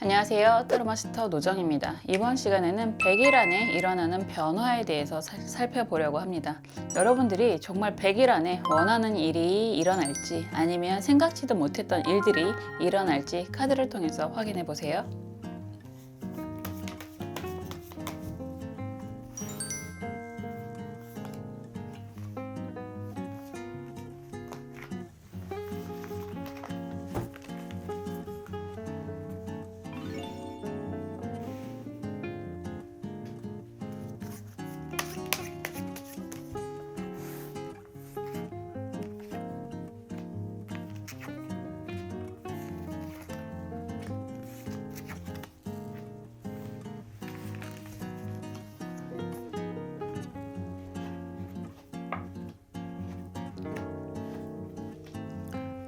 안녕하세요. 타로마스터 노정입니다. 이번 시간에는 100일 안에 일어나는 변화에 대해서 살펴보려고 합니다. 여러분들이 정말 100일 안에 원하는 일이 일어날지 아니면 생각지도 못했던 일들이 일어날지 카드를 통해서 확인해 보세요.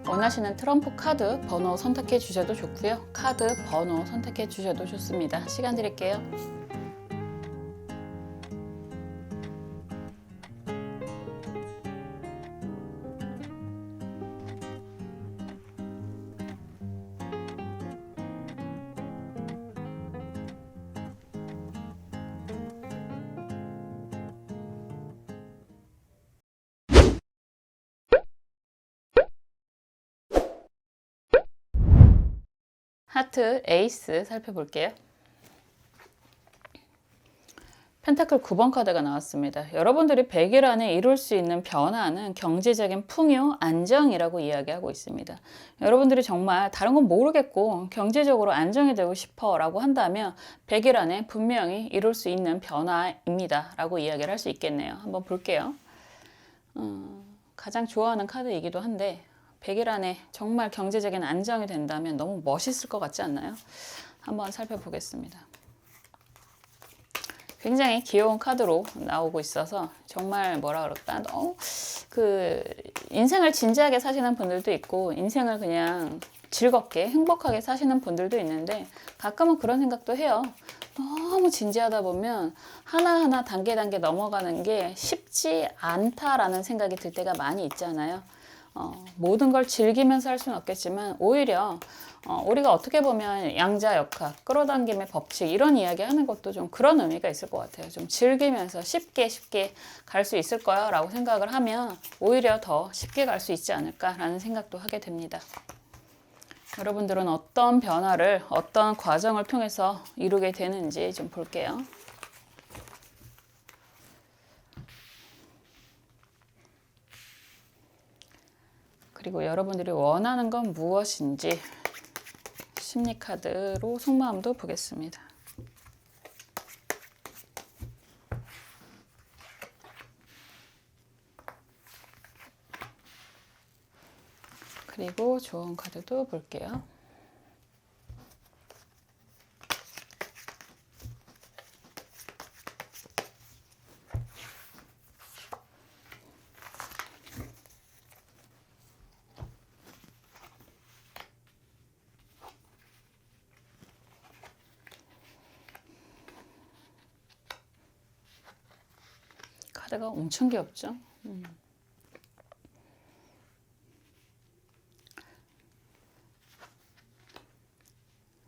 원하시는 트럼프 카드 번호 선택해 주셔도 좋고요. 카드 번호 선택해 주셔도 좋습니다. 시간 드릴게요. 하트 에이스 살펴볼게요. 펜타클 9번 카드가 나왔습니다. 여러분들이 100일 안에 이룰 수 있는 변화는 경제적인 풍요, 안정이라고 이야기하고 있습니다. 여러분들이 정말 다른 건 모르겠고 경제적으로 안정이 되고 싶어 라고 한다면 100일 안에 분명히 이룰 수 있는 변화입니다 라고 이야기를 할 수 있겠네요. 한번 볼게요. 가장 좋아하는 카드이기도 한데 100일 안에 정말 경제적인 안정이 된다면 너무 멋있을 것 같지 않나요? 한번 살펴보겠습니다. 굉장히 귀여운 카드로 나오고 있어서 정말 뭐라 그럴까? 너무 인생을 진지하게 사시는 분들도 있고 인생을 그냥 즐겁게 행복하게 사시는 분들도 있는데 가끔은 그런 생각도 해요. 너무 진지하다 보면 하나하나 단계 넘어가는 게 쉽지 않다라는 생각이 들 때가 많이 있잖아요. 모든 걸 즐기면서 할 수는 없겠지만 오히려 우리가 어떻게 보면 양자역학, 끌어당김의 법칙 이런 이야기 하는 것도 좀 그런 의미가 있을 것 같아요. 좀 즐기면서 쉽게 갈 수 있을 거야 라고 생각을 하면 오히려 더 쉽게 갈 수 있지 않을까라는 생각도 하게 됩니다. 여러분들은 어떤 변화를 어떤 과정을 통해서 이루게 되는지 좀 볼게요. 그리고 여러분들이 원하는 건 무엇인지 심리카드로 속마음도 보겠습니다. 그리고 좋은 카드도 볼게요. 카드가 엄청 귀엽죠?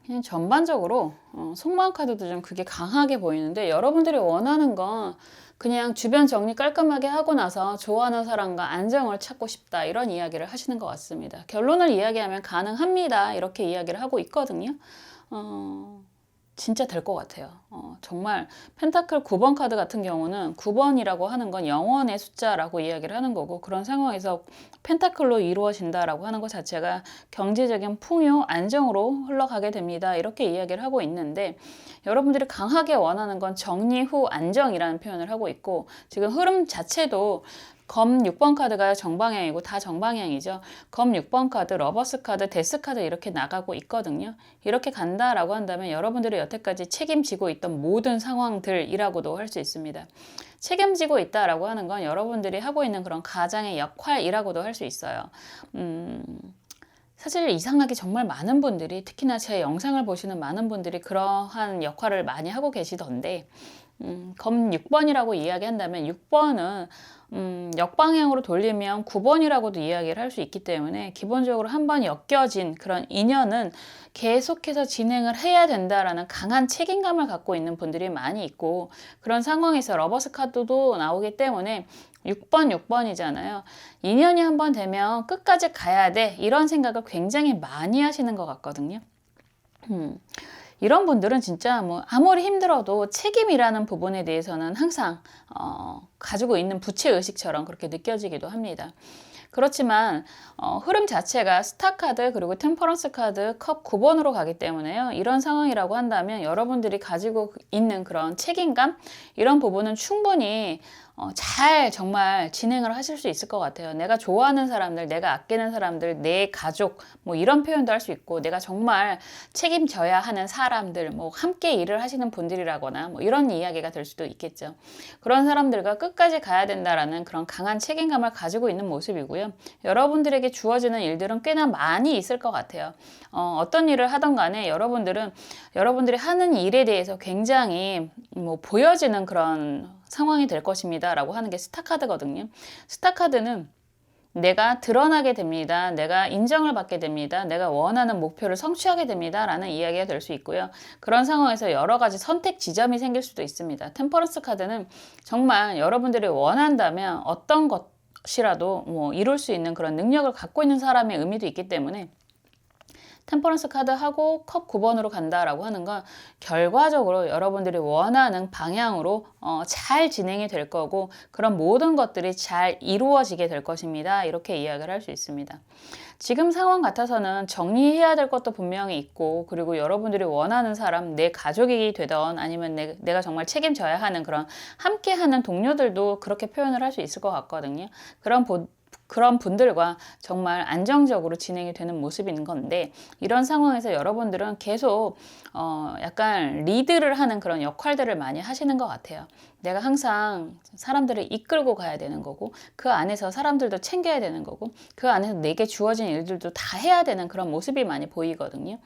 그냥 전반적으로 속마음 카드도 좀 그게 강하게 보이는데 여러분들이 원하는 건 그냥 주변 정리 깔끔하게 하고 나서 좋아하는 사람과 안정을 찾고 싶다 이런 이야기를 하시는 것 같습니다. 결론을 이야기하면 가능합니다 이렇게 이야기를 하고 있거든요. 진짜 될 것 같아요. 정말 펜타클 9번 카드 같은 경우는 9번이라고 하는 건 영원의 숫자라고 이야기를 하는 거고 그런 상황에서 펜타클로 이루어진다라고 하는 것 자체가 경제적인 풍요, 안정으로 흘러가게 됩니다. 이렇게 이야기를 하고 있는데 여러분들이 강하게 원하는 건 정리 후 안정이라는 표현을 하고 있고 지금 흐름 자체도 검 6번 카드가 정방향이고 다 정방향이죠. 검 6번 카드, 러버스 카드, 데스 카드 이렇게 나가고 있거든요. 이렇게 간다라고 한다면 여러분들이 여태까지 책임지고 있던 모든 상황들이라고도 할 수 있습니다. 책임지고 있다라고 하는 건 여러분들이 하고 있는 그런 가장의 역할이라고도 할 수 있어요. 사실 이상하게 정말 많은 분들이 특히나 제 영상을 보시는 많은 분들이 그러한 역할을 많이 하고 계시던데 검 6번이라고 이야기한다면 6번은 역방향으로 돌리면 9번이라고도 이야기를 할 수 있기 때문에 기본적으로 한번 엮여진 그런 인연은 계속해서 진행을 해야 된다라는 강한 책임감을 갖고 있는 분들이 많이 있고, 그런 상황에서 러버스 카드도 나오기 때문에 6번이잖아요. 인연이 한번 되면 끝까지 가야 돼, 이런 생각을 굉장히 많이 하시는 것 같거든요. 이런 분들은 진짜 뭐 아무리 힘들어도 책임이라는 부분에 대해서는 항상 가지고 있는 부채의식처럼 그렇게 느껴지기도 합니다. 그렇지만 흐름 자체가 스타 카드 그리고 템퍼런스 카드 컵 9번으로 가기 때문에요. 이런 상황이라고 한다면 여러분들이 가지고 있는 그런 책임감, 이런 부분은 충분히 잘 정말 진행을 하실 수 있을 것 같아요. 내가 좋아하는 사람들, 내가 아끼는 사람들, 내 가족, 뭐 이런 표현도 할 수 있고, 내가 정말 책임져야 하는 사람들, 뭐 함께 일을 하시는 분들이라거나 뭐 이런 이야기가 될 수도 있겠죠. 그런 사람들과 끝까지 가야 된다라는 그런 강한 책임감을 가지고 있는 모습이고요. 여러분들에게 주어지는 일들은 꽤나 많이 있을 것 같아요. 어떤 일을 하던 간에 여러분들이 하는 일에 대해서 굉장히 뭐 보여지는 그런 상황이 될 것입니다 라고 하는 게 스타카드거든요. 스타카드는 내가 드러나게 됩니다. 내가 인정을 받게 됩니다. 내가 원하는 목표를 성취하게 됩니다 라는 이야기가 될 수 있고요. 그런 상황에서 여러 가지 선택 지점이 생길 수도 있습니다. 템퍼런스 카드는 정말 여러분들이 원한다면 어떤 것이라도 뭐 이룰 수 있는 그런 능력을 갖고 있는 사람의 의미도 있기 때문에, 템퍼런스 카드하고 컵 9번으로 간다라고 하는 건 결과적으로 여러분들이 원하는 방향으로 잘 진행이 될 거고, 그런 모든 것들이 잘 이루어지게 될 것입니다. 이렇게 이야기를 할 수 있습니다. 지금 상황 같아서는 정리해야 될 것도 분명히 있고, 그리고 여러분들이 원하는 사람, 내 가족이 되던 아니면 내가 정말 책임져야 하는 그런 함께하는 동료들도 그렇게 표현을 할 수 있을 것 같거든요. 그런 분들과 정말 안정적으로 진행이 되는 모습인 건데, 이런 상황에서 여러분들은 계속 약간 리드를 하는 그런 역할들을 많이 하시는 것 같아요. 내가 항상 사람들을 이끌고 가야 되는 거고, 그 안에서 사람들도 챙겨야 되는 거고, 그 안에서 내게 주어진 일들도 다 해야 되는 그런 모습이 많이 보이거든요.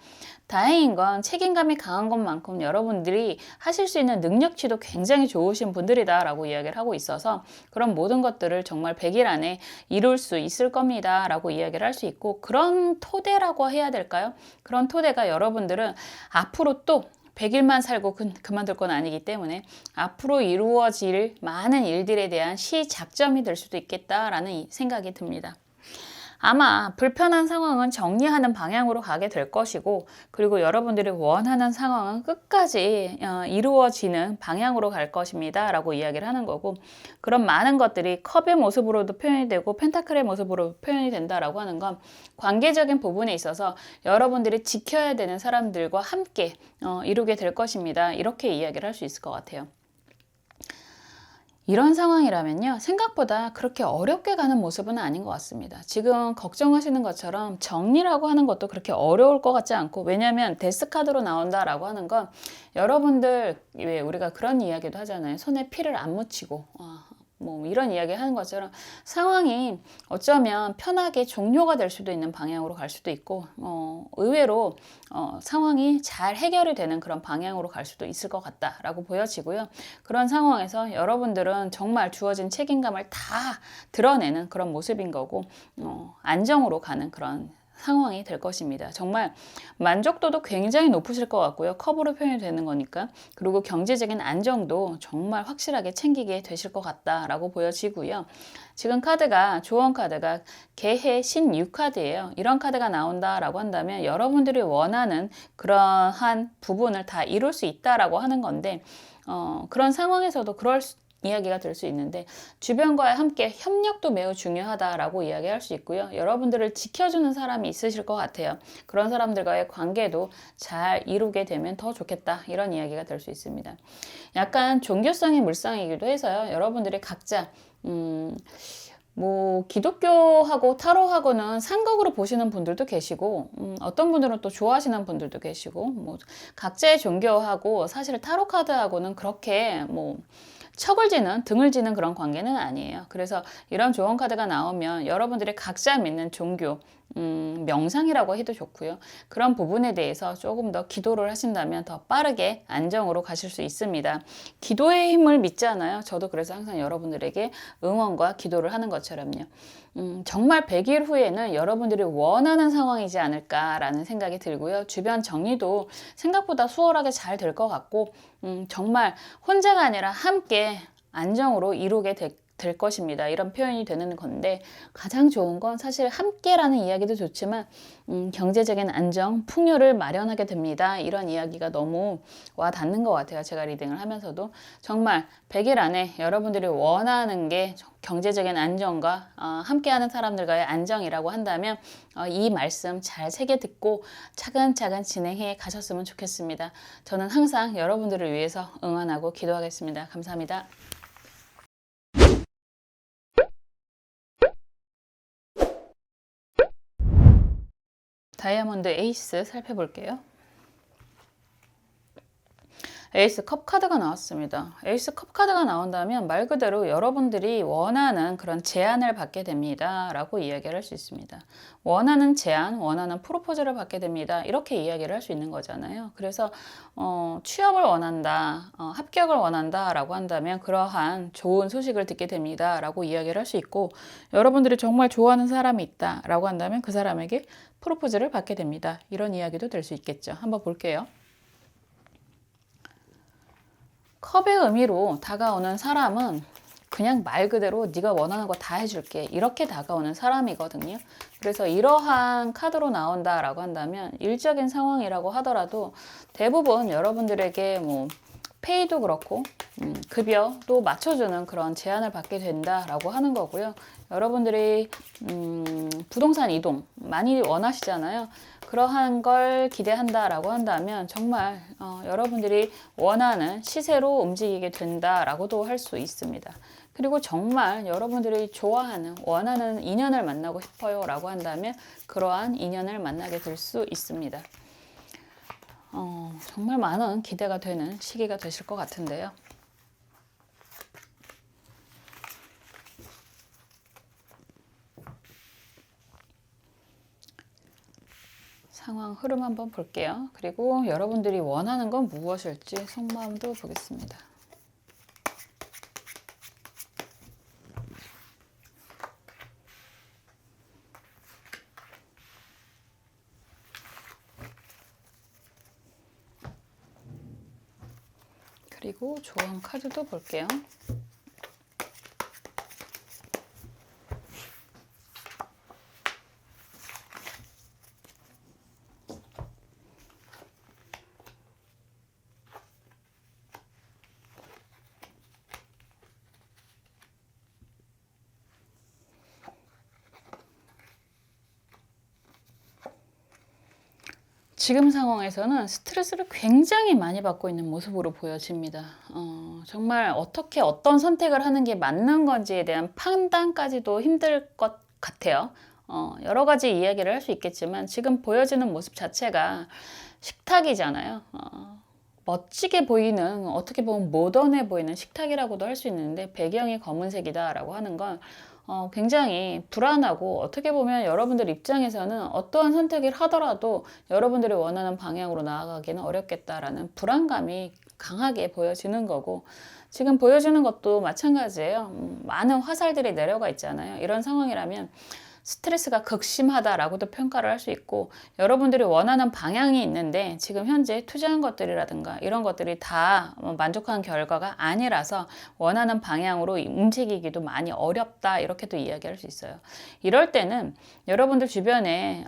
다행인 건 책임감이 강한 것만큼 여러분들이 하실 수 있는 능력치도 굉장히 좋으신 분들이다 라고 이야기를 하고 있어서, 그런 모든 것들을 정말 100일 안에 이룰 수 있을 겁니다 라고 이야기를 할 수 있고, 그런 토대라고 해야 될까요? 그런 토대가 여러분들은 앞으로 또 100일만 살고 그만둘 건 아니기 때문에 앞으로 이루어질 많은 일들에 대한 시작점이 될 수도 있겠다라는 생각이 듭니다. 아마 불편한 상황은 정리하는 방향으로 가게 될 것이고, 그리고 여러분들이 원하는 상황은 끝까지 이루어지는 방향으로 갈 것입니다 라고 이야기를 하는 거고, 그런 많은 것들이 컵의 모습으로도 표현이 되고 펜타클의 모습으로 표현이 된다라고 하는 건 관계적인 부분에 있어서 여러분들이 지켜야 되는 사람들과 함께 이루게 될 것입니다. 이렇게 이야기를 할 수 있을 것 같아요. 이런 상황이라면요, 생각보다 그렇게 어렵게 가는 모습은 아닌 것 같습니다. 지금 걱정하시는 것처럼 정리라고 하는 것도 그렇게 어려울 것 같지 않고, 왜냐하면 데스카드로 나온다라고 하는 건 여러분들, 왜 우리가 그런 이야기도 하잖아요. 손에 피를 안 묻히고 뭐 이런 이야기 하는 것처럼 상황이 어쩌면 편하게 종료가 될 수도 있는 방향으로 갈 수도 있고, 의외로 상황이 잘 해결이 되는 그런 방향으로 갈 수도 있을 것 같다라고 보여지고요. 그런 상황에서 여러분들은 정말 주어진 책임감을 다 드러내는 그런 모습인 거고, 안정으로 가는 그런 상황이 될 것입니다. 정말 만족도도 굉장히 높으실 것 같고요. 컵으로 표현이 되는 거니까. 그리고 경제적인 안정도 정말 확실하게 챙기게 되실 것 같다라고 보여지고요. 지금 카드가, 조언 카드가 개해 신 6카드예요. 이런 카드가 나온다라고 한다면 여러분들이 원하는 그러한 부분을 다 이룰 수 있다라고 하는 건데, 그런 상황에서도 이야기가 될 수 있는데, 주변과 함께 협력도 매우 중요하다라고 이야기할 수 있고요. 여러분들을 지켜주는 사람이 있으실 것 같아요. 그런 사람들과의 관계도 잘 이루게 되면 더 좋겠다, 이런 이야기가 될 수 있습니다. 약간 종교성의 물상이기도 해서요. 여러분들이 각자 뭐 기독교하고 타로하고는 상극으로 보시는 분들도 계시고, 어떤 분들은 또 좋아하시는 분들도 계시고, 뭐 각자의 종교하고 사실 타로 카드하고는 그렇게 뭐 등을 지는 그런 관계는 아니에요. 그래서 이런 조언 카드가 나오면 여러분들이 각자 믿는 종교, 명상이라고 해도 좋고요. 그런 부분에 대해서 조금 더 기도를 하신다면 더 빠르게 안정으로 가실 수 있습니다. 기도의 힘을 믿잖아요. 저도 그래서 항상 여러분들에게 응원과 기도를 하는 것처럼요. 정말 100일 후에는 여러분들이 원하는 상황이지 않을까라는 생각이 들고요. 주변 정리도 생각보다 수월하게 잘 될 것 같고, 정말 혼자가 아니라 함께 안정으로 이루게 될 것입니다. 이런 표현이 되는 건데, 가장 좋은 건 사실 함께라는 이야기도 좋지만 경제적인 안정, 풍요를 마련하게 됩니다. 이런 이야기가 너무 와 닿는 것 같아요. 제가 리딩을 하면서도 정말 100일 안에 여러분들이 원하는 게 경제적인 안정과 함께하는 사람들과의 안정이라고 한다면 이 말씀 잘 새겨 듣고 차근차근 진행해 가셨으면 좋겠습니다. 저는 항상 여러분들을 위해서 응원하고 기도하겠습니다. 감사합니다. 다이아몬드 에이스 살펴볼게요. 에이스 컵 카드가 나왔습니다. 에이스 컵 카드가 나온다면 말 그대로 여러분들이 원하는 그런 제안을 받게 됩니다. 라고 이야기를 할 수 있습니다. 원하는 제안, 원하는 프로포즈를 받게 됩니다. 이렇게 이야기를 할 수 있는 거잖아요. 그래서 취업을 원한다, 합격을 원한다 라고 한다면 그러한 좋은 소식을 듣게 됩니다. 라고 이야기를 할 수 있고, 여러분들이 정말 좋아하는 사람이 있다 라고 한다면 그 사람에게 프로포즈를 받게 됩니다. 이런 이야기도 될 수 있겠죠. 한번 볼게요. 컵의 의미로 다가오는 사람은 그냥 말 그대로 네가 원하는 거 다 해줄게 이렇게 다가오는 사람이거든요. 그래서 이러한 카드로 나온다라고 한다면 일적인 상황이라고 하더라도 대부분 여러분들에게 뭐 페이도 그렇고 급여도 맞춰주는 그런 제안을 받게 된다라고 하는 거고요. 여러분들이 부동산 이동 많이 원하시잖아요. 그러한 걸 기대한다라고 한다면 정말 여러분들이 원하는 시세로 움직이게 된다라고도 할 수 있습니다. 그리고 정말 여러분들이 좋아하는 원하는 인연을 만나고 싶어요 라고 한다면 그러한 인연을 만나게 될 수 있습니다. 정말 많은 기대가 되는 시기가 되실 것 같은데요. 상황 흐름 한번 볼게요. 그리고 여러분들이 원하는 건 무엇일지 속마음도 보겠습니다. 그리고 조언 카드도 볼게요. 지금 상황에서는 스트레스를 굉장히 많이 받고 있는 모습으로 보여집니다. 정말 어떻게 어떤 선택을 하는 게 맞는 건지에 대한 판단까지도 힘들 것 같아요. 여러 가지 이야기를 할 수 있겠지만 지금 보여지는 모습 자체가 식탁이잖아요. 멋지게 보이는, 어떻게 보면 모던해 보이는 식탁이라고도 할 수 있는데 배경이 검은색이다라고 하는 건 굉장히 불안하고, 어떻게 보면 여러분들 입장에서는 어떠한 선택을 하더라도 여러분들이 원하는 방향으로 나아가기는 어렵겠다라는 불안감이 강하게 보여지는 거고, 지금 보여주는 것도 마찬가지예요. 많은 화살들이 내려가 있잖아요. 이런 상황이라면 스트레스가 극심하다라고도 평가를 할 수 있고, 여러분들이 원하는 방향이 있는데 지금 현재 투자한 것들이라든가 이런 것들이 다 만족한 결과가 아니라서 원하는 방향으로 움직이기도 많이 어렵다, 이렇게도 이야기할 수 있어요. 이럴 때는 여러분들 주변에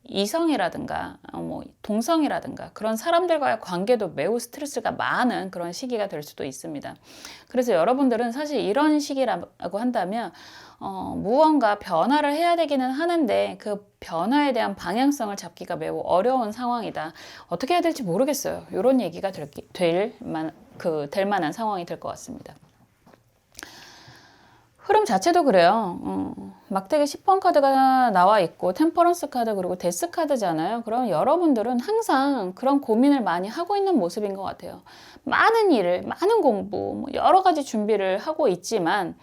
이성이라든가 뭐 동성이라든가 그런 사람들과의 관계도 매우 스트레스가 많은 그런 시기가 될 수도 있습니다. 그래서 여러분들은 사실 이런 시기라고 한다면 무언가 변화를 해야 되기는 하는데 그 변화에 대한 방향성을 잡기가 매우 어려운 상황이다. 어떻게 해야 될지 모르겠어요. 이런 얘기가 될 만한 상황이 될 것 같습니다. 흐름 자체도 그래요. 막대기 10번 카드가 나와 있고 템퍼런스 카드 그리고 데스 카드잖아요. 그럼 여러분들은 항상 그런 고민을 많이 하고 있는 모습인 것 같아요. 많은 일을, 많은 공부, 뭐 여러 가지 준비를 하고 있지만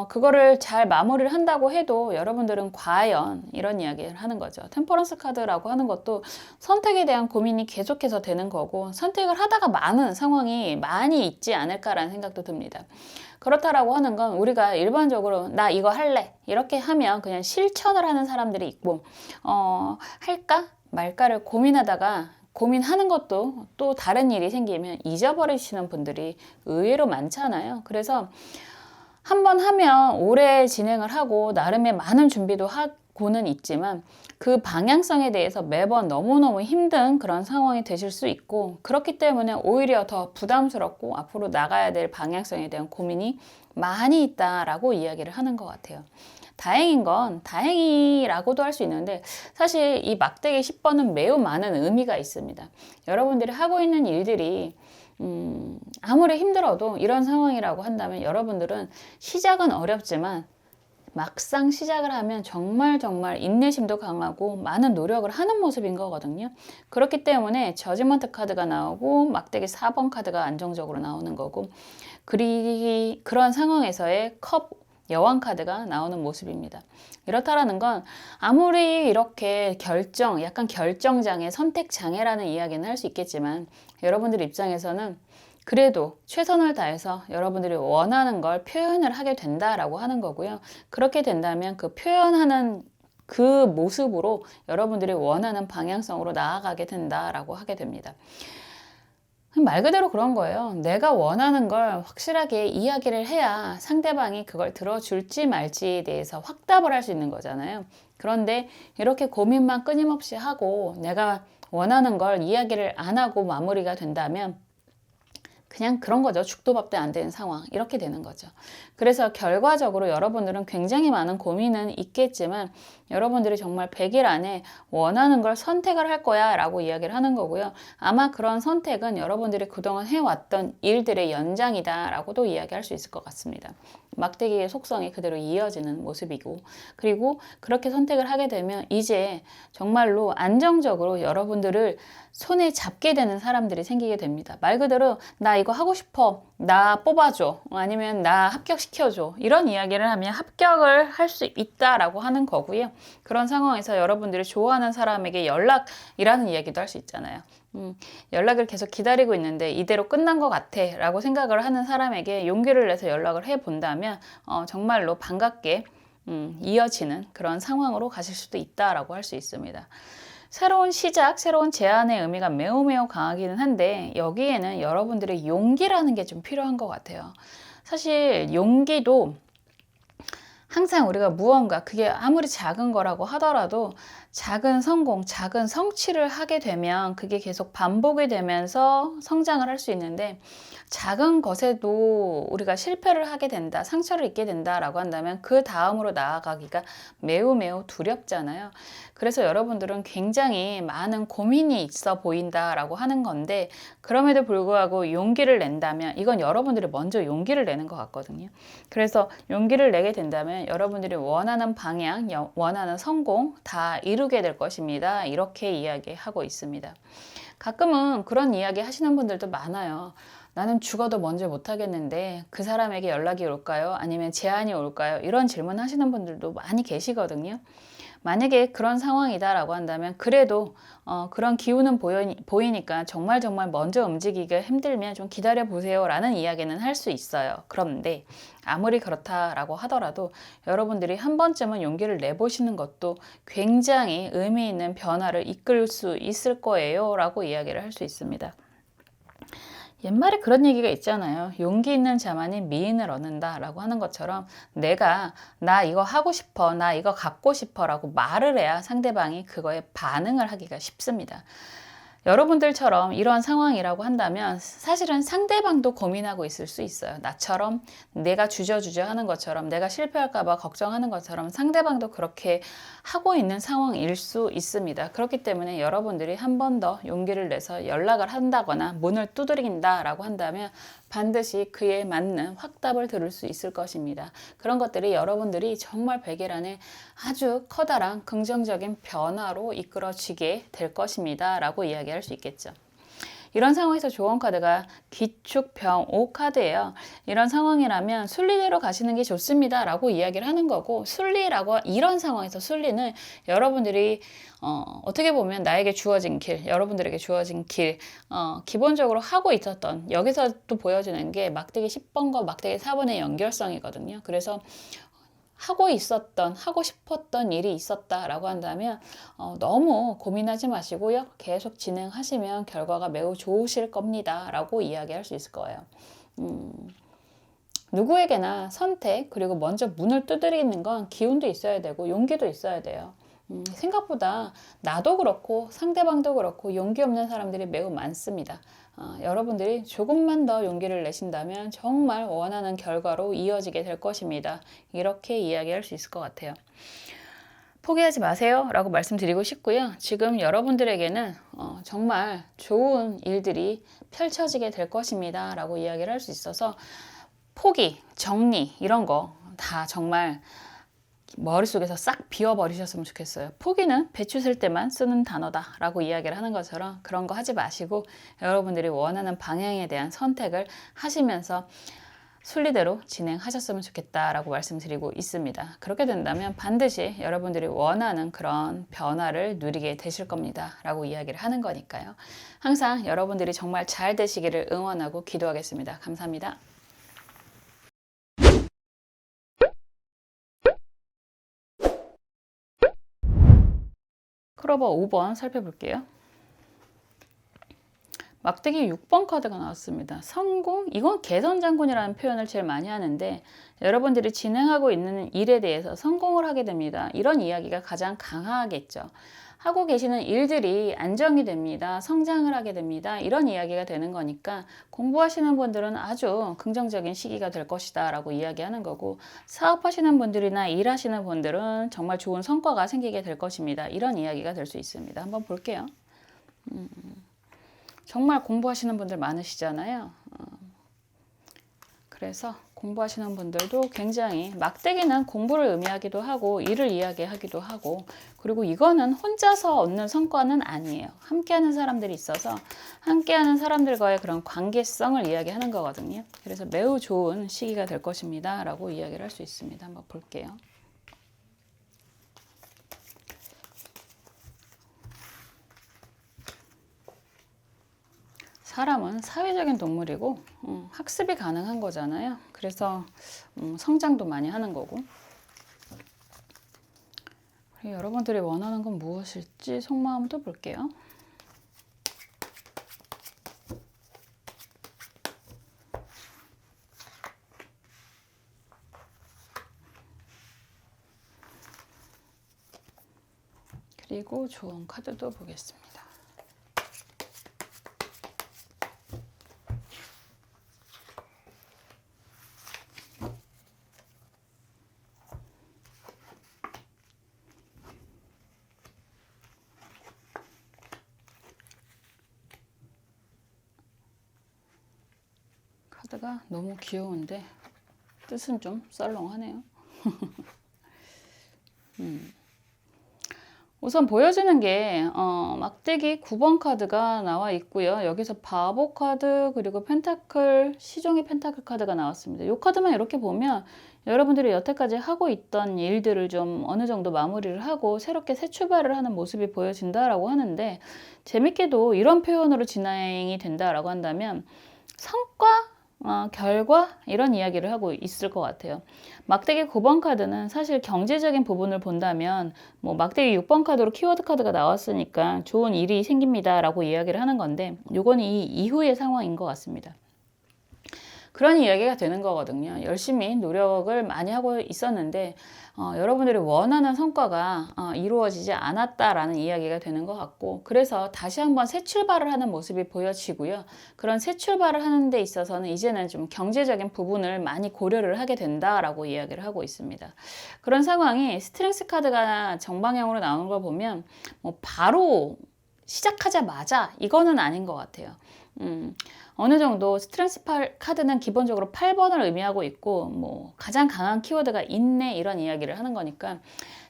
그거를 잘 마무리를 한다고 해도 여러분들은 과연 이런 이야기를 하는 거죠. 템퍼런스 카드라고 하는 것도 선택에 대한 고민이 계속해서 되는 거고 선택을 하다가 많은 상황이 많이 있지 않을까라는 생각도 듭니다. 그렇다라고 하는 건 우리가 일반적으로 나 이거 할래 이렇게 하면 그냥 실천을 하는 사람들이 있고 할까 말까를 고민하다가 고민하는 것도 또 다른 일이 생기면 잊어버리시는 분들이 의외로 많잖아요. 그래서 한번 하면 오래 진행을 하고 나름의 많은 준비도 하고는 있지만 그 방향성에 대해서 매번 너무너무 힘든 그런 상황이 되실 수 있고 그렇기 때문에 오히려 더 부담스럽고 앞으로 나가야 될 방향성에 대한 고민이 많이 있다라고 이야기를 하는 것 같아요. 다행인 건 다행이라고도 할 수 있는데 사실 이 막대기 10번은 매우 많은 의미가 있습니다. 여러분들이 하고 있는 일들이 아무리 힘들어도 이런 상황이라고 한다면 여러분들은 시작은 어렵지만 막상 시작을 하면 정말 인내심도 강하고 많은 노력을 하는 모습인 거거든요. 그렇기 때문에 저지먼트 카드가 나오고 막대기 4번 카드가 안정적으로 나오는 거고 그런 상황에서의 컵 여왕 카드가 나오는 모습입니다. 이렇다라는 건 아무리 이렇게 약간 결정장애, 선택장애라는 이야기는 할 수 있겠지만 여러분들 입장에서는 그래도 최선을 다해서 여러분들이 원하는 걸 표현을 하게 된다라고 하는 거고요. 그렇게 된다면 그 표현하는 그 모습으로 여러분들이 원하는 방향성으로 나아가게 된다라고 하게 됩니다. 말 그대로 그런 거예요. 내가 원하는 걸 확실하게 이야기를 해야 상대방이 그걸 들어줄지 말지에 대해서 확답을 할 수 있는 거잖아요. 그런데 이렇게 고민만 끊임없이 하고 내가 원하는 걸 이야기를 안 하고 마무리가 된다면 그냥 그런 거죠. 죽도 밥도 안 되는 상황. 이렇게 되는 거죠. 그래서 결과적으로 여러분들은 굉장히 많은 고민은 있겠지만 여러분들이 정말 100일 안에 원하는 걸 선택을 할 거야 라고 이야기를 하는 거고요. 아마 그런 선택은 여러분들이 그동안 해왔던 일들의 연장이다 라고도 이야기할 수 있을 것 같습니다. 막대기의 속성이 그대로 이어지는 모습이고 그리고 그렇게 선택을 하게 되면 이제 정말로 안정적으로 여러분들을 손에 잡게 되는 사람들이 생기게 됩니다. 말 그대로 나 이거 하고 싶어. 나 뽑아줘. 아니면 나 합격시켜줘. 이런 이야기를 하면 합격을 할 수 있다라고 하는 거고요. 그런 상황에서 여러분들이 좋아하는 사람에게 연락이라는 이야기도 할 수 있잖아요. 연락을 계속 기다리고 있는데 이대로 끝난 것 같아 라고 생각을 하는 사람에게 용기를 내서 연락을 해본다면 정말로 반갑게 이어지는 그런 상황으로 가실 수도 있다라고 할 수 있습니다. 새로운 시작, 새로운 제안의 의미가 매우 강하기는 한데 여기에는 여러분들의 용기라는 게 좀 필요한 것 같아요. 사실 용기도 항상 우리가 무언가 그게 아무리 작은 거라고 하더라도 작은 성공, 작은 성취를 하게 되면 그게 계속 반복이 되면서 성장을 할 수 있는데 작은 것에도 우리가 실패를 하게 된다, 상처를 입게 된다라고 한다면 그 다음으로 나아가기가 매우 두렵잖아요. 그래서 여러분들은 굉장히 많은 고민이 있어 보인다라고 하는 건데 그럼에도 불구하고 용기를 낸다면 이건 여러분들이 먼저 용기를 내는 것 같거든요. 그래서 용기를 내게 된다면 여러분들이 원하는 방향, 원하는 성공 다 이루게 될 것입니다. 이렇게 이야기하고 있습니다. 가끔은 그런 이야기 하시는 분들도 많아요. 나는 죽어도 먼저 못하겠는데 그 사람에게 연락이 올까요? 아니면 제안이 올까요? 이런 질문 하시는 분들도 많이 계시거든요. 만약에 그런 상황이다라고 한다면 그래도 그런 기운은 보이니까 정말 먼저 움직이기가 힘들면 좀 기다려 보세요 라는 이야기는 할 수 있어요. 그런데 아무리 그렇다라고 하더라도 여러분들이 한 번쯤은 용기를 내보시는 것도 굉장히 의미 있는 변화를 이끌 수 있을 거예요 라고 이야기를 할 수 있습니다. 옛말에 그런 얘기가 있잖아요. 용기 있는 자만이 미인을 얻는다 라고 하는 것처럼 내가 나 이거 하고 싶어, 나 이거 갖고 싶어 라고 말을 해야 상대방이 그거에 반응을 하기가 쉽습니다. 여러분들처럼 이런 상황이라고 한다면 사실은 상대방도 고민하고 있을 수 있어요. 나처럼 내가 주저주저 하는 것처럼 내가 실패할까 봐 걱정하는 것처럼 상대방도 그렇게 하고 있는 상황일 수 있습니다. 그렇기 때문에 여러분들이 한 번 더 용기를 내서 연락을 한다거나 문을 두드린다라고 한다면 반드시 그에 맞는 확답을 들을 수 있을 것입니다. 그런 것들이 여러분들이 정말 100일 안에 아주 커다란 긍정적인 변화로 이끌어지게 될 것입니다. 라고 이야기할 수 있겠죠. 이런 상황에서 조언 카드가 기축병5 카드예요. 이런 상황이라면 순리대로 가시는 게 좋습니다 라고 이야기를 하는 거고, 순리라고, 이런 상황에서 순리는 여러분들이 어떻게 보면 나에게 주어진 길, 여러분들에게 주어진 길, 기본적으로 하고 있었던, 여기서 또 보여지는 게 막대기 10번과 막대기 4번의 연결성이거든요. 그래서 하고 싶었던 일이 있었다라고 한다면 너무 고민하지 마시고요. 계속 진행하시면 결과가 매우 좋으실 겁니다. 라고 이야기할 수 있을 거예요. 누구에게나 선택, 그리고 먼저 문을 두드리는 건 기운도 있어야 되고 용기도 있어야 돼요. 생각보다 나도 그렇고 상대방도 그렇고 용기 없는 사람들이 매우 많습니다. 여러분들이 조금만 더 용기를 내신다면 정말 원하는 결과로 이어지게 될 것입니다. 이렇게 이야기할 수 있을 것 같아요. 포기하지 마세요 라고 말씀드리고 싶고요. 지금 여러분들에게는 정말 좋은 일들이 펼쳐지게 될 것입니다 라고 이야기를 할 수 있어서, 포기, 정리 이런 거 다 정말 머릿속에서 싹 비워버리셨으면 좋겠어요. 포기는 배추 셀 때만 쓰는 단어다 라고 이야기를 하는 것처럼 그런 거 하지 마시고 여러분들이 원하는 방향에 대한 선택을 하시면서 순리대로 진행하셨으면 좋겠다라고 말씀드리고 있습니다. 그렇게 된다면 반드시 여러분들이 원하는 그런 변화를 누리게 되실 겁니다 라고 이야기를 하는 거니까요. 항상 여러분들이 정말 잘 되시기를 응원하고 기도하겠습니다. 감사합니다. 클로버 5번 살펴볼게요. 막대기 6번 카드가 나왔습니다. 성공? 이건 개선장군이라는 표현을 제일 많이 하는데, 여러분들이 진행하고 있는 일에 대해서 성공을 하게 됩니다. 이런 이야기가 가장 강하겠죠. 하고 계시는 일들이 안정이 됩니다. 성장을 하게 됩니다. 이런 이야기가 되는 거니까 공부하시는 분들은 아주 긍정적인 시기가 될 것이다 라고 이야기하는 거고, 사업하시는 분들이나 일하시는 분들은 정말 좋은 성과가 생기게 될 것입니다. 이런 이야기가 될 수 있습니다. 한번 볼게요. 정말 공부하시는 분들 많으시잖아요. 그래서 공부하시는 분들도 굉장히, 막대기는 공부를 의미하기도 하고 일을 이야기하기도 하고, 그리고 이거는 혼자서 얻는 성과는 아니에요. 함께하는 사람들이 있어서 함께하는 사람들과의 그런 관계성을 이야기하는 거거든요. 그래서 매우 좋은 시기가 될 것입니다 라고 이야기를 할 수 있습니다. 한번 볼게요. 사람은 사회적인 동물이고 학습이 가능한 거잖아요. 그래서 성장도 많이 하는 거고. 그리고 여러분들이 원하는 건 무엇일지 속마음도 볼게요. 그리고 조언 카드도 보겠습니다. 카드가 너무 귀여운데 뜻은 좀 썰렁하네요. 우선 보여지는 게 막대기 9번 카드가 나와 있고요. 여기서 바보 카드, 그리고 펜타클, 시종의 펜타클 카드가 나왔습니다. 이 카드만 이렇게 보면 여러분들이 여태까지 하고 있던 일들을 좀 어느 정도 마무리를 하고 새롭게 새 출발을 하는 모습이 보여진다라고 하는데, 재밌게도 이런 표현으로 진행이 된다라고 한다면 성과, 결과 이런 이야기를 하고 있을 것 같아요. 막대기 9번 카드는 사실 경제적인 부분을 본다면 뭐 막대기 6번 카드로 키워드 카드가 나왔으니까 좋은 일이 생깁니다 라고 이야기를 하는 건데, 요건 이 이후의 상황인 것 같습니다. 그런 이야기가 되는 거거든요. 열심히 노력을 많이 하고 있었는데 여러분들이 원하는 성과가 이루어지지 않았다라는 이야기가 되는 것 같고, 그래서 다시 한번 새 출발을 하는 모습이 보여지고요. 그런 새 출발을 하는 데 있어서는 이제는 좀 경제적인 부분을 많이 고려를 하게 된다라고 이야기를 하고 있습니다. 그런 상황이 스트렝스 카드가 정방향으로 나오는 걸 보면 뭐 바로 시작하자마자 이거는 아닌 것 같아요. 어느 정도 스트렝스 카드는 기본적으로 8번을 의미하고 있고 뭐 가장 강한 키워드가 인내 이런 이야기를 하는 거니까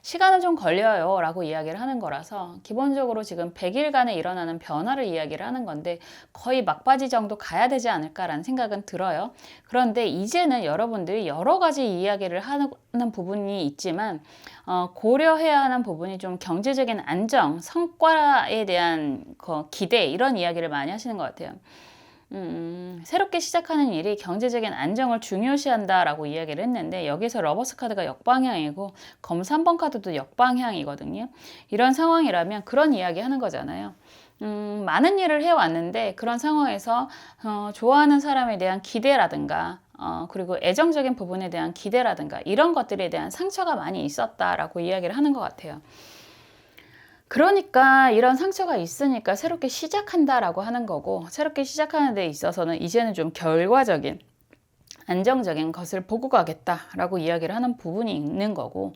시간은 좀 걸려요 라고 이야기를 하는 거라서 기본적으로 지금 100일간에 일어나는 변화를 이야기를 하는 건데 거의 막바지 정도 가야 되지 않을까라는 생각은 들어요. 그런데 이제는 여러분들이 여러 가지 이야기를 하는 부분이 있지만 고려해야 하는 부분이 좀 경제적인 안정, 성과에 대한 기대 이런 이야기를 많이 하시는 것 같아요. 새롭게 시작하는 일이 경제적인 안정을 중요시한다라고 이야기를 했는데 여기서 러버스 카드가 역방향이고 검 3번 카드도 역방향이거든요. 이런 상황이라면 그런 이야기 하는 거잖아요. 많은 일을 해왔는데 그런 상황에서 좋아하는 사람에 대한 기대라든가 그리고 애정적인 부분에 대한 기대라든가 이런 것들에 대한 상처가 많이 있었다라고 이야기를 하는 것 같아요. 그러니까 이런 상처가 있으니까 새롭게 시작한다라고 하는 거고 새롭게 시작하는 데 있어서는 이제는 좀 결과적인 안정적인 것을 보고 가겠다라고 이야기를 하는 부분이 있는 거고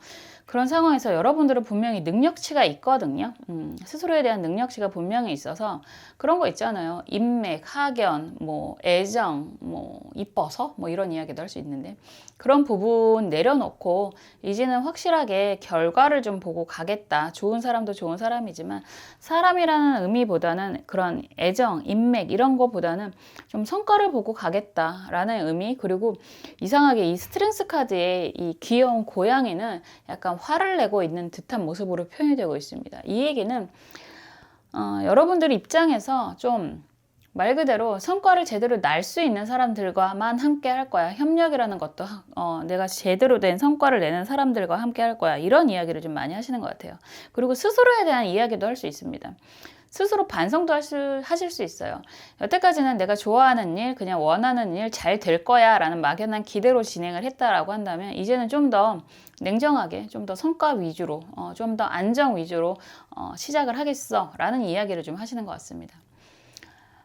그런 상황에서 여러분들은 분명히 능력치가 있거든요. 스스로에 대한 능력치가 분명히 있어서 그런 거 있잖아요. 인맥, 학연, 뭐 애정, 뭐 이뻐서 뭐 이런 이야기도 할 수 있는데 그런 부분 내려놓고 이제는 확실하게 결과를 좀 보고 가겠다. 좋은 사람도 좋은 사람이지만 사람이라는 의미보다는 그런 애정, 인맥 이런 거보다는 좀 성과를 보고 가겠다라는 의미 그리고 이상하게 이 스트렝스 카드의 이 귀여운 고양이는 약간 화를 내고 있는 듯한 모습으로 표현이 되고 있습니다. 이 얘기는 여러분들 입장에서 좀 말 그대로 성과를 제대로 날 수 있는 사람들과만 함께 할 거야. 협력이라는 것도 내가 제대로 된 성과를 내는 사람들과 함께 할 거야. 이런 이야기를 좀 많이 하시는 것 같아요. 그리고 스스로에 대한 이야기도 할 수 있습니다. 스스로 반성도 하실 수 있어요. 여태까지는 내가 좋아하는 일, 그냥 원하는 일 잘 될 거야 라는 막연한 기대로 진행을 했다라고 한다면 이제는 좀 더 냉정하게, 좀 더 성과 위주로, 좀 더 안정 위주로 시작을 하겠어 라는 이야기를 좀 하시는 것 같습니다.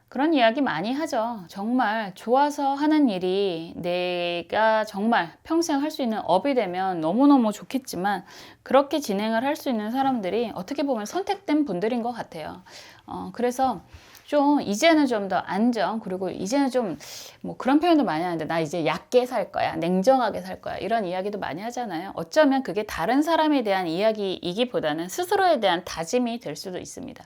그런 이야기 많이 하죠. 정말 좋아서 하는 일이 내가 정말 평생 할 수 있는 업이 되면 너무너무 좋겠지만 그렇게 진행을 할 수 있는 사람들이 어떻게 보면 선택된 분들인 것 같아요. 그래서 좀 이제는 좀 더 안정 그리고 이제는 좀 뭐 그런 표현도 많이 하는데 나 이제 얕게 살 거야 냉정하게 살 거야 이런 이야기도 많이 하잖아요. 어쩌면 그게 다른 사람에 대한 이야기이기보다는 스스로에 대한 다짐이 될 수도 있습니다.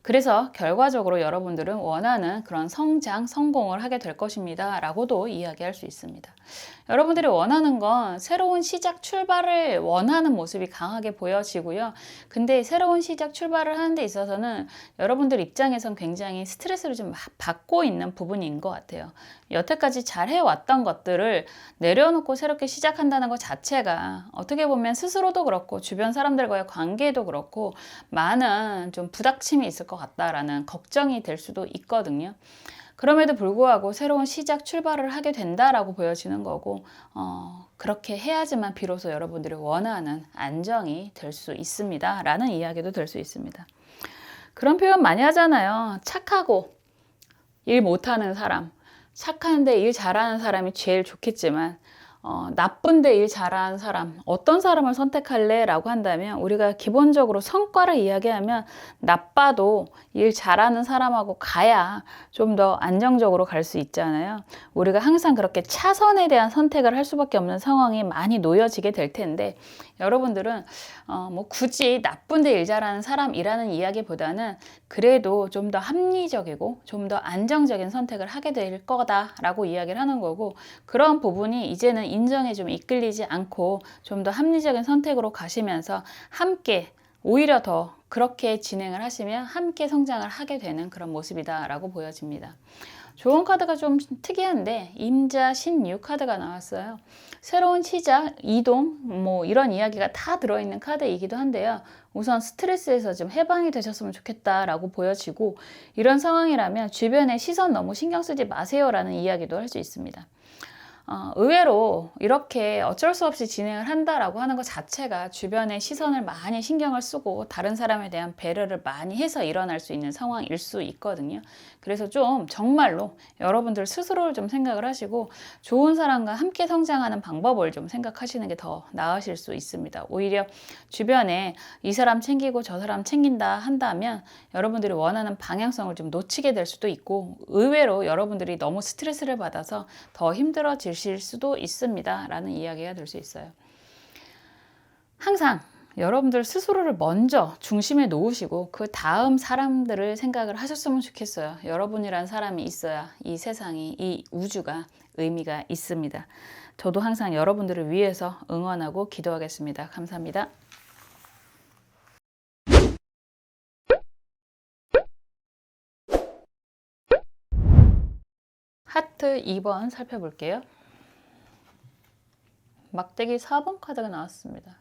그래서 결과적으로 여러분들은 원하는 그런 성장, 성공을 하게 될 것입니다. 라고도 이야기할 수 있습니다. 여러분들이 원하는 건 새로운 시작, 출발을 원하는 모습이 강하게 보여지고요. 근데 새로운 시작, 출발을 하는 데 있어서는 여러분들 입장에선 굉장히 스트레스를 좀 받고 있는 부분인 것 같아요. 여태까지 잘 해왔던 것들을 내려놓고 새롭게 시작한다는 것 자체가 어떻게 보면 스스로도 그렇고 주변 사람들과의 관계도 그렇고 많은 좀 부닥침이 있을 것 같다라는 걱정이 될 수도 있거든요. 그럼에도 불구하고 새로운 시작 출발을 하게 된다라고 보여지는 거고 그렇게 해야지만 비로소 여러분들이 원하는 안정이 될 수 있습니다 라는 이야기도 될 수 있습니다. 그런 표현 많이 하잖아요. 착하고 일 못하는 사람 착한데 일 잘하는 사람이 제일 좋겠지만 나쁜데 일 잘하는 사람 어떤 사람을 선택할래? 라고 한다면 우리가 기본적으로 성과를 이야기하면 나빠도 일 잘하는 사람하고 가야 좀 더 안정적으로 갈 수 있잖아요. 우리가 항상 그렇게 차선에 대한 선택을 할 수밖에 없는 상황이 많이 놓여지게 될 텐데 여러분들은 뭐 굳이 나쁜데 일 잘하는 사람이라는 이야기보다는 그래도 좀 더 합리적이고 좀 더 안정적인 선택을 하게 될 거다라고 이야기를 하는 거고 그런 부분이 이제는 인정에 좀 이끌리지 않고 좀 더 합리적인 선택으로 가시면서 함께 오히려 더 그렇게 진행을 하시면 함께 성장을 하게 되는 그런 모습이다라고 보여집니다. 좋은 카드가 좀 특이한데 임자 신유 카드가 나왔어요. 새로운 시작, 이동 뭐 이런 이야기가 다 들어있는 카드이기도 한데요. 우선 스트레스에서 좀 해방이 되셨으면 좋겠다라고 보여지고 이런 상황이라면 주변에 시선 너무 신경 쓰지 마세요라는 이야기도 할 수 있습니다. 의외로 이렇게 어쩔 수 없이 진행을 한다라고 하는 것 자체가 주변의 시선을 많이 신경을 쓰고 다른 사람에 대한 배려를 많이 해서 일어날 수 있는 상황일 수 있거든요. 그래서 좀 정말로 여러분들 스스로를 좀 생각을 하시고 좋은 사람과 함께 성장하는 방법을 좀 생각하시는 게 더 나으실 수 있습니다. 오히려 주변에 이 사람 챙기고 저 사람 챙긴다 한다면 여러분들이 원하는 방향성을 좀 놓치게 될 수도 있고 의외로 여러분들이 너무 스트레스를 받아서 더 힘들어지실 수도 있습니다. 라는 이야기가 될 수 있어요. 항상 여러분들 스스로를 먼저 중심에 놓으시고 그 다음 사람들을 생각을 하셨으면 좋겠어요. 여러분이란 사람이 있어야 이 세상이, 이 우주가 의미가 있습니다. 저도 항상 여러분들을 위해서 응원하고 기도하겠습니다. 감사합니다. 하트 2번 살펴볼게요. 막대기 4번 카드가 나왔습니다.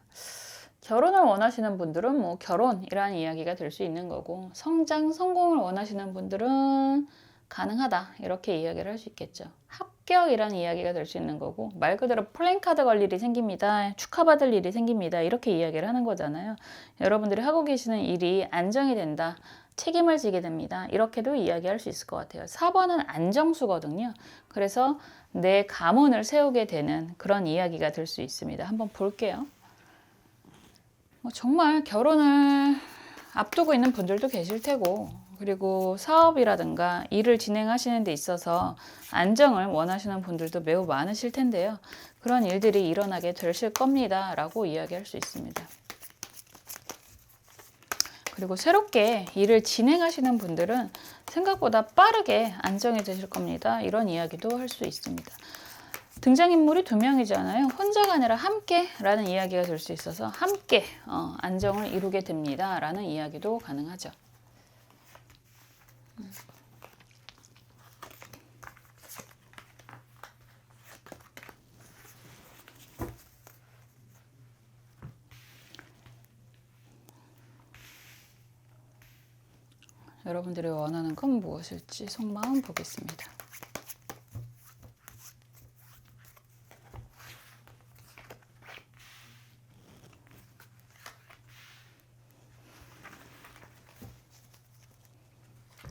결혼을 원하시는 분들은 뭐 결혼이라는 이야기가 될 수 있는 거고 성장, 성공을 원하시는 분들은 가능하다 이렇게 이야기를 할 수 있겠죠. 합격이라는 이야기가 될 수 있는 거고 말 그대로 플랜카드 걸 일이 생깁니다. 축하받을 일이 생깁니다. 이렇게 이야기를 하는 거잖아요. 여러분들이 하고 계시는 일이 안정이 된다. 책임을 지게 됩니다. 이렇게도 이야기할 수 있을 것 같아요. 4번은 안정수거든요. 그래서 내 가문을 세우게 되는 그런 이야기가 될 수 있습니다. 한번 볼게요. 정말 결혼을 앞두고 있는 분들도 계실 테고 그리고 사업이라든가 일을 진행하시는 데 있어서 안정을 원하시는 분들도 매우 많으실 텐데요. 그런 일들이 일어나게 되실 겁니다. 라고 이야기할 수 있습니다. 그리고 새롭게 일을 진행하시는 분들은 생각보다 빠르게 안정이 되실 겁니다. 이런 이야기도 할 수 있습니다. 등장인물이 2명이잖아요. 혼자가 아니라 함께 라는 이야기가 될 수 있어서 함께 안정을 이루게 됩니다. 라는 이야기도 가능하죠. 여러분들이 원하는 건 무엇일지 속마음 보겠습니다.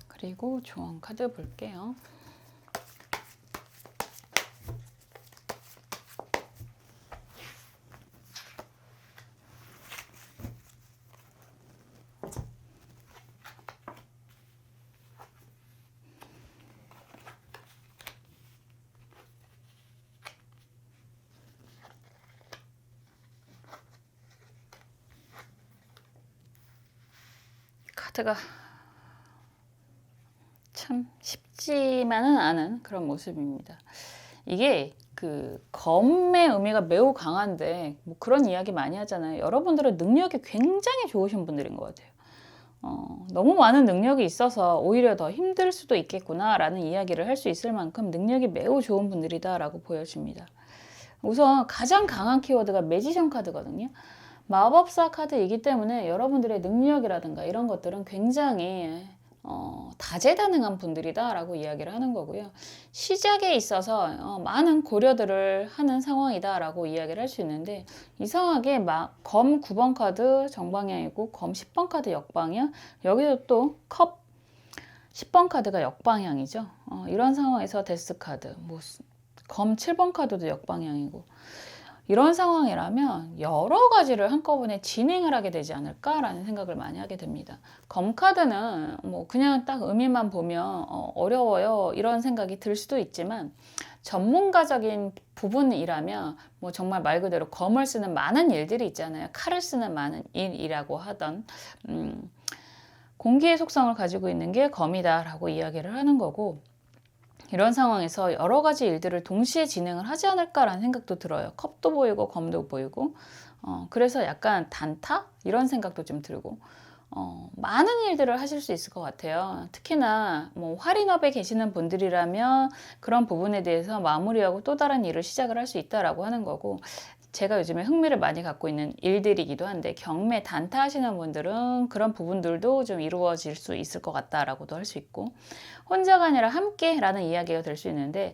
그리고 조언 카드 볼게요. 카드가 참 쉽지만은 않은 그런 모습입니다. 이게 그 검의 의미가 매우 강한데 뭐 그런 이야기 많이 하잖아요. 여러분들은 능력이 굉장히 좋으신 분들인 것 같아요. 너무 많은 능력이 있어서 오히려 더 힘들 수도 있겠구나 라는 이야기를 할 수 있을 만큼 능력이 매우 좋은 분들이다 라고 보여집니다. 우선 가장 강한 키워드가 매지션 카드거든요. 마법사 카드이기 때문에 여러분들의 능력이라든가 이런 것들은 굉장히 다재다능한 분들이다 라고 이야기를 하는 거고요. 시작에 있어서 많은 고려들을 하는 상황이다 라고 이야기를 할 수 있는데 이상하게 검 9번 카드 정방향이고 검 10번 카드 역방향, 여기서 또 컵 10번 카드가 역방향이죠. 이런 상황에서 데스 카드, 검 7번 카드도 역방향이고 이런 상황이라면 여러 가지를 한꺼번에 진행을 하게 되지 않을까라는 생각을 많이 하게 됩니다. 검카드는 뭐 그냥 딱 의미만 보면 어려워요 이런 생각이 들 수도 있지만 전문가적인 부분이라면 뭐 정말 말 그대로 검을 쓰는 많은 일들이 있잖아요. 칼을 쓰는 많은 일이라고 하던 공기의 속성을 가지고 있는 게 검이다라고 이야기를 하는 거고 이런 상황에서 여러 가지 일들을 동시에 진행을 하지 않을까라는 생각도 들어요. 컵도 보이고 검도 보이고 그래서 약간 단타? 이런 생각도 좀 들고 많은 일들을 하실 수 있을 것 같아요. 특히나 뭐 할인업에 계시는 분들이라면 그런 부분에 대해서 마무리하고 또 다른 일을 시작을 할 수 있다라고 하는 거고 제가 요즘에 흥미를 많이 갖고 있는 일들이기도 한데, 경매 단타 하시는 분들은 그런 부분들도 좀 이루어질 수 있을 것 같다라고도 할 수 있고, 혼자가 아니라 함께라는 이야기가 될 수 있는데,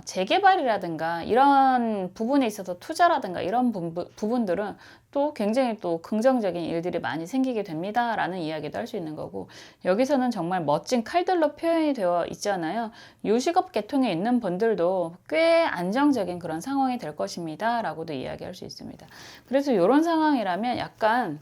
재개발이라든가 이런 부분에 있어서 투자라든가 이런 부분들은 또 굉장히 또 긍정적인 일들이 많이 생기게 됩니다라는 이야기도 할 수 있는 거고, 여기서는 정말 멋진 칼들로 표현이 되어 있잖아요. 요식업 계통에 있는 분들도 꽤 안정적인 그런 상황이 될 것입니다 라고도 이야기할 수 있습니다. 그래서 이런 상황이라면 약간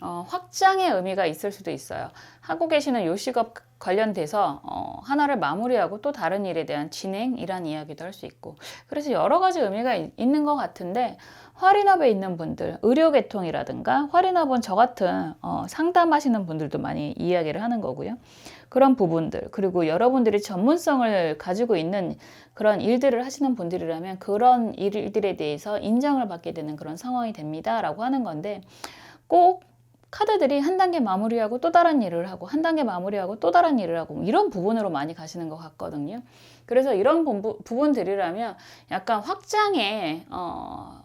확장의 의미가 있을 수도 있어요. 하고 계시는 요식업 관련돼서 하나를 마무리하고 또 다른 일에 대한 진행이란 이야기도 할 수 있고, 그래서 여러 가지 의미가 있는 것 같은데, 할인업에 있는 분들, 의료계통이라든가 할인업은 저 같은 상담하시는 분들도 많이 이야기를 하는 거고요. 그런 부분들, 그리고 여러분들이 전문성을 가지고 있는 그런 일들을 하시는 분들이라면 그런 일들에 대해서 인정을 받게 되는 그런 상황이 됩니다 라고 하는 건데, 꼭 카드들이 한 단계 마무리하고 또 다른 일을 하고 한 단계 마무리하고 또 다른 일을 하고 이런 부분으로 많이 가시는 것 같거든요. 그래서 이런 부분들이라면 약간 확장에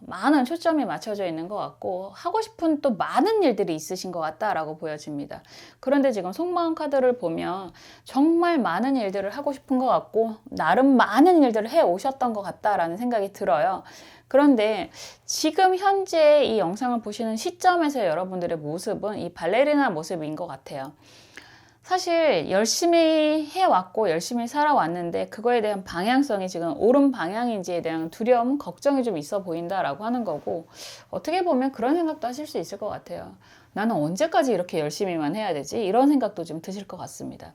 많은 초점이 맞춰져 있는 것 같고, 하고 싶은 또 많은 일들이 있으신 것 같다라고 보여집니다. 그런데 지금 속마음 카드를 보면 정말 많은 일들을 하고 싶은 것 같고 나름 많은 일들을 해 오셨던 것 같다라는 생각이 들어요. 그런데 지금 현재 이 영상을 보시는 시점에서 여러분들의 모습은 이 발레리나 모습인 것 같아요. 사실 열심히 해왔고 열심히 살아왔는데 그거에 대한 방향성이 지금 옳은 방향인지에 대한 두려움, 걱정이 좀 있어 보인다라고 하는 거고, 어떻게 보면 그런 생각도 하실 수 있을 것 같아요. 나는 언제까지 이렇게 열심히만 해야 되지? 이런 생각도 좀 드실 것 같습니다.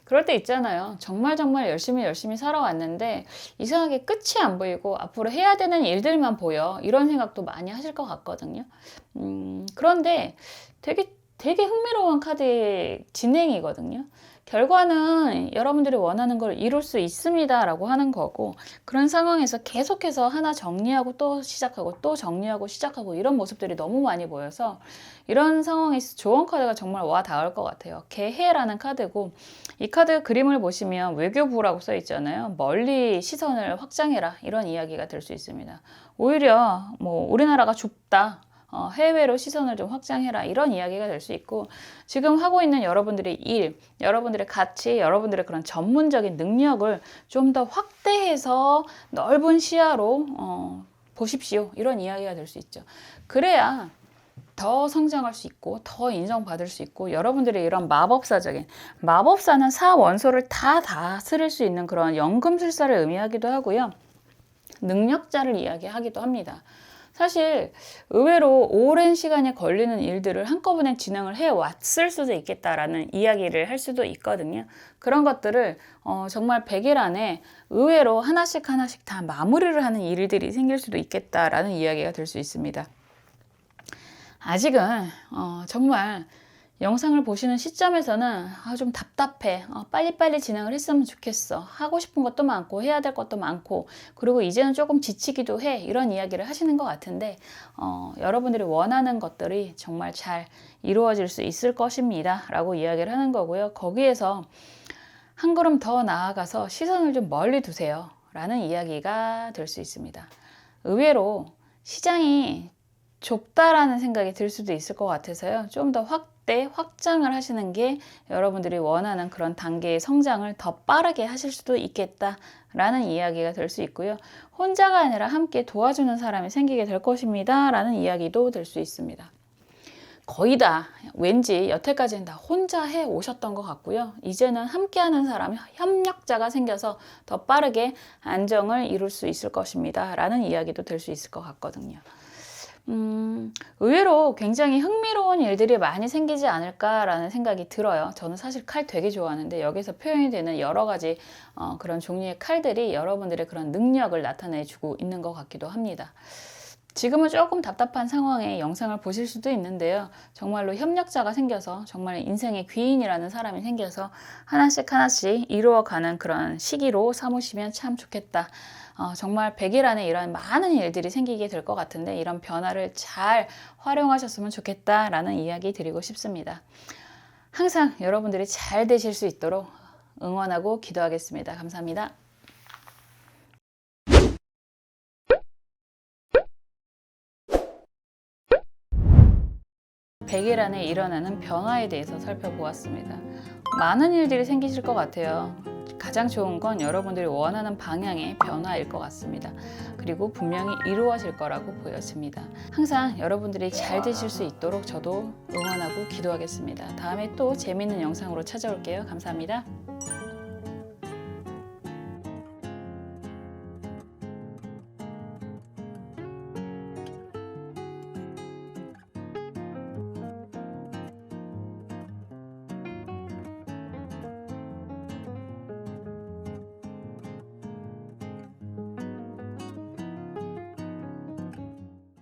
그럴 때 있잖아요. 정말 열심히 살아왔는데 이상하게 끝이 안 보이고 앞으로 해야 되는 일들만 보여. 이런 생각도 많이 하실 것 같거든요. 그런데 되게 흥미로운 카드의 진행이거든요. 결과는 여러분들이 원하는 걸 이룰 수 있습니다 라고 하는 거고, 그런 상황에서 계속해서 하나 정리하고 또 시작하고 또 정리하고 시작하고 이런 모습들이 너무 많이 보여서 이런 상황에서 조언 카드가 정말 와 닿을 것 같아요. 개해라는 카드고, 이 카드 그림을 보시면 외교부라고 써 있잖아요. 멀리 시선을 확장해라 이런 이야기가 될 수 있습니다. 오히려 뭐 우리나라가 좁다, 해외로 시선을 좀 확장해라 이런 이야기가 될 수 있고, 지금 하고 있는 여러분들의 일, 여러분들의 가치, 여러분들의 그런 전문적인 능력을 좀 더 확대해서 넓은 시야로 보십시오 이런 이야기가 될 수 있죠. 그래야 더 성장할 수 있고 더 인정받을 수 있고, 여러분들의 이런 마법사는 사원소를 다 다스릴 수 있는 그런 연금술사를 의미하기도 하고요. 능력자를 이야기하기도 합니다. 사실 의외로 오랜 시간이 걸리는 일들을 한꺼번에 진행을 해왔을 수도 있겠다라는 이야기를 할 수도 있거든요. 그런 것들을 정말 100일 안에 의외로 하나씩 다 마무리를 하는 일들이 생길 수도 있겠다라는 이야기가 될 수 있습니다. 아직은 정말 영상을 보시는 시점에서는 좀 답답해, 빨리빨리 진행을 했으면 좋겠어, 하고 싶은 것도 많고 해야 될 것도 많고, 그리고 이제는 조금 지치기도 해, 이런 이야기를 하시는 것 같은데, 여러분들이 원하는 것들이 정말 잘 이루어질 수 있을 것입니다 라고 이야기를 하는 거고요. 거기에서 한 걸음 더 나아가서 시선을 좀 멀리 두세요 라는 이야기가 될 수 있습니다. 의외로 시장이 좁다라는 생각이 들 수도 있을 것 같아서요. 좀 더 확장을 하시는 게 여러분들이 원하는 그런 단계의 성장을 더 빠르게 하실 수도 있겠다라는 이야기가 될 수 있고요. 혼자가 아니라 함께 도와주는 사람이 생기게 될 것입니다 라는 이야기도 될 수 있습니다. 거의 다 왠지 여태까지는 다 혼자 해 오셨던 것 같고요. 이제는 함께하는 사람, 협력자가 생겨서 더 빠르게 안정을 이룰 수 있을 것입니다 라는 이야기도 될 수 있을 것 같거든요. 의외로 굉장히 흥미로운 일들이 많이 생기지 않을까라는 생각이 들어요. 저는 사실 칼 되게 좋아하는데 여기서 표현이 되는 여러 가지 그런 종류의 칼들이 여러분들의 그런 능력을 나타내주고 있는 것 같기도 합니다. 지금은 조금 답답한 상황에 영상을 보실 수도 있는데요. 정말로 협력자가 생겨서, 정말 인생의 귀인이라는 사람이 생겨서 하나씩 이루어가는 그런 시기로 삼으시면 참 좋겠다. 정말 100일 안에 이런 많은 일들이 생기게 될 것 같은데 이런 변화를 잘 활용하셨으면 좋겠다라는 이야기 드리고 싶습니다. 항상 여러분들이 잘 되실 수 있도록 응원하고 기도하겠습니다. 감사합니다. 100일 안에 일어나는 변화에 대해서 살펴보았습니다. 많은 일들이 생기실 것 같아요. 가장 좋은 건 여러분들이 원하는 방향의 변화일 것 같습니다. 그리고 분명히 이루어질 거라고 보여집니다. 항상 여러분들이 잘 되실 수 있도록 저도 응원하고 기도하겠습니다. 다음에 또 재미있는 영상으로 찾아올게요. 감사합니다.